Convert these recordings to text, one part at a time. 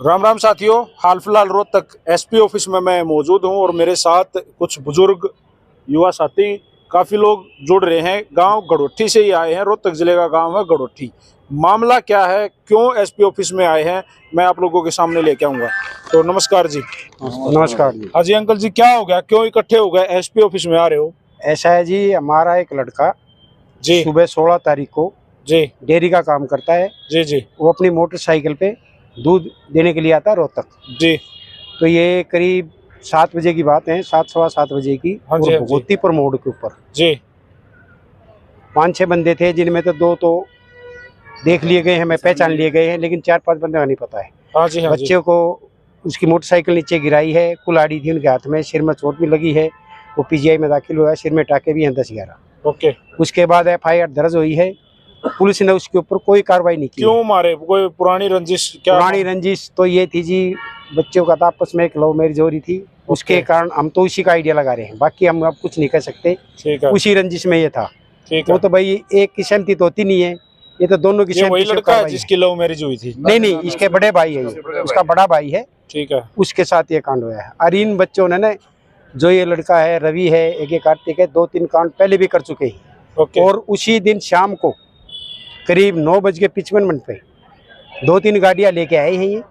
राम राम साथियों, हाल फिलहाल Rohtak SP office में मैं मौजूद हूं और मेरे साथ कुछ बुजुर्ग युवा साथी काफ़ी लोग जुड़ रहे हैं। गांव गड़ोठी से ही आए हैं। रोहतक जिले का गांव है गड़ोठी। मामला क्या है, क्यों एसपी ऑफिस में आए हैं, मैं आप लोगों के सामने लेके आऊंगा। तो नमस्कार जी। नमस्कार जी। हाँ जी अंकल जी, क्या हो गया, क्यों इकट्ठे हो गए, एसपी ऑफिस में आ रहे हो? ऐसा है जी, हमारा एक लड़का जी सुबह 16 तारीख को जी डेयरी का काम करता है। जी जी वो अपनी मोटरसाइकिल पे दूध देने के लिए आता है रोहतक। जी। तो ये करीब 7 बजे की बात है, 7 सवा 7 बजे की। हाँ जी, और हाँ जी। भगवतीपुर मोड़ के ऊपर जी 5-6 बंदे थे, जिनमें तो 2 तो देख लिए गए हैं, मैं पहचान लिए गए हैं, लेकिन 4-5 बंदे का नहीं पता है। हाँ जी हाँ जी। बच्चे को उसकी मोटरसाइकिल नीचे गिराई है, कुल्हाड़ी थी उनके हाथ में, सिर में चोट भी लगी है। वो पीजीआई में दाखिल हुआ है, सिर में टाके भी हैं 10-11। ओके। उसके बाद एफआईआर दर्ज हुई है। पुलिस ने उसके ऊपर कोई कार्रवाई नहीं की। क्यों मारे, कोई पुरानी रंजिश? क्या पुरानी रंजिश तो ये थी जी, बच्चों का था आपस में, एक लव मैरिज हो रही थी, उसके कारण हम तो उसी का आइडिया लगा रहे हैं, बाकी हम अब कुछ नहीं कर सकते। ठीक है, उसी रंजिश में ये था। ठीक वो है। तो भाई एक की सहमति तो होती नहीं है, ये तो दोनों की ये वही सहमति से लड़का है कार्रवाई है। जिसकी लव मैरिज हुई थी? नहीं, इसके बड़े भाई है, ये उसका बड़ा भाई है, ठीक है। उसके साथ ये कांड हुआ है। और इन बच्चों ने ना, जो ये लड़का है रवि है, एक ये कार्तिक है, 2-3 कांड पहले भी कर चुके हैं। ओके। और उसी दिन शाम को करीब 9:55 पे 2-3 गाड़ियां लेके आए हैं ये,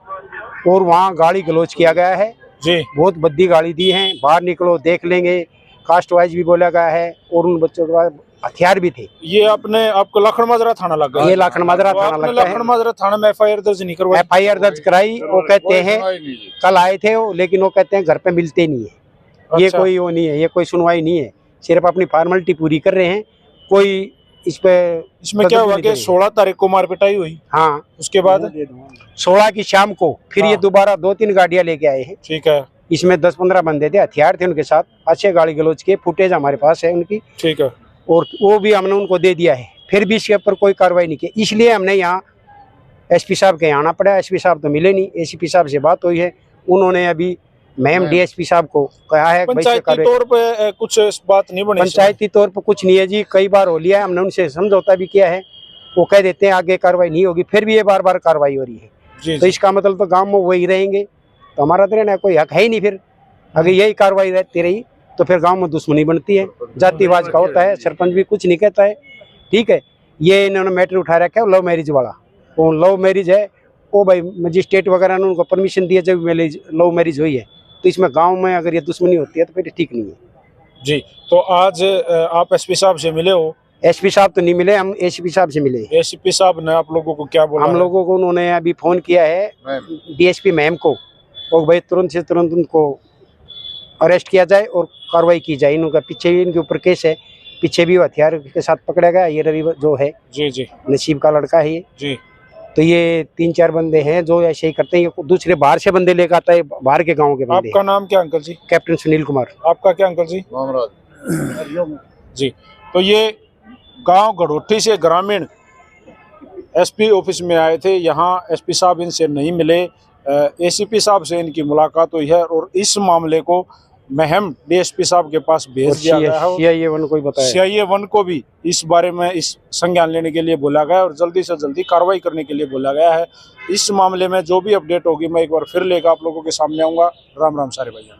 और वहाँ गाड़ी गलोच किया गया है जी बहुत बद्दी गाड़ी दी है, बाहर निकलो देख लेंगे, कास्ट वाइज भी बोला गया है। और उन बच्चों के पास हथियार भी थे। ये अपने आपको लाखन माजरा थाना लगा? ये लाखन माजरा तो थाना आपने लगता है। लाखन माजरा थाना में एफआईआर दर्ज नहीं करवाई? एफआईआर दर्ज कराई, वो कहते हैं कल आए थे वो, लेकिन वो कहते हैं घर पे मिलते नहीं है। ये अच्छा। कोई वो नहीं है, ये कोई सुनवाई नहीं है, सिर्फ अपनी फॉर्मेलिटी पूरी कर रहे हैं। कोई इस पे इसमें क्या हुआ कि 16 तारीख को मार पिटाई हुई? हाँ, उसके बाद 16 की शाम को फिर ये दोबारा 2-3 गाड़ियां लेके आए हैं। ठीक है, इसमें 10-15 बंदे थे, हथियार थे उनके साथ, अच्छे गाड़ी गलोच के फुटेज हमारे पास है उनकी, ठीक है। और वो भी हमने उनको दे दिया है। फिर भी इसके ऊपर कोई कार्रवाई नहीं की, इसलिए हमने यहाँ एसपी साहब के यहाँ आना पड़ा। एसपी साहब तो मिले नहीं। एसीपी साहब से बात हुई है, उन्होंने अभी मैम डीएसपी साहब को कहा है। पंचायती तौर पे कुछ बात नहीं बनी? पंचायती तौर पर कुछ नहीं है जी, कई बार हो लिया है, हमने उनसे समझौता भी किया है, वो कह देते हैं आगे कार्रवाई नहीं होगी, फिर भी ये बार बार कार्रवाई हो रही है। जी, तो इसका मतलब तो गाँव में वही रहेंगे, तो हमारा तो रहना कोई हक है ही नहीं। फिर अगर यही कार्रवाई रहती रही तो फिर गांव में दुश्मनी बनती है, जातिवाद का होता है, सरपंच भी कुछ नहीं कहता है। ठीक है, ये इन्होंने मैटर उठा रखा है लव मैरिज वाला। वो लव मैरिज है, वो भाई मजिस्ट्रेट वगैरह ने उनको परमिशन दिया जब लव मैरिज हुई है, तो इसमें गांव में अगर ये दुश्मनी होती है तो फिर ठीक नहीं है जी। तो आज आप एसपी साहब से मिले हो? एसपी साहब तो नहीं मिले, हम एसीपी साहब से मिले। एसीपी साहब ने आप लोगों को क्या बोला? हम लोगों को उन्होंने अभी फोन किया है डीएसपी मैम को, और भाई तुरंत से तुरंत उनको अरेस्ट किया जाए और कार्रवाई की जाए। इनका पीछे भी इनके ऊपर केस है, पीछे भी हथियार के साथ पकड़ा गया। ये रवि जो है, जी जी, नसीब का लड़का है ये जी। तो ये 3-4 बंदे हैं जो ऐसे ही करते हैं। ये दूसरे बाहर से बंदे लेकर आता है, बाहर के गांव के बंदे। आपका नाम क्या अंकल जी? कैप्टन सुनील कुमार। आपका क्या अंकल जी? जी। तो ये गांव गड़ोठी से ग्रामीण एसपी ऑफिस में आए थे। यहाँ एसपी साहब इनसे नहीं मिले, एसीपी साहब से इनकी मुलाकात हुई है और इस मामले को महम डीएसपी साहब के पास भेज दिया गया है। CIA 1 को भी इस बारे में इस संज्ञान लेने के लिए बोला गया है और जल्दी से जल्दी कार्रवाई करने के लिए बोला गया है। इस मामले में जो भी अपडेट होगी मैं एक बार फिर लेकर आप लोगों के सामने आऊँगा। राम राम सारे भाइयों।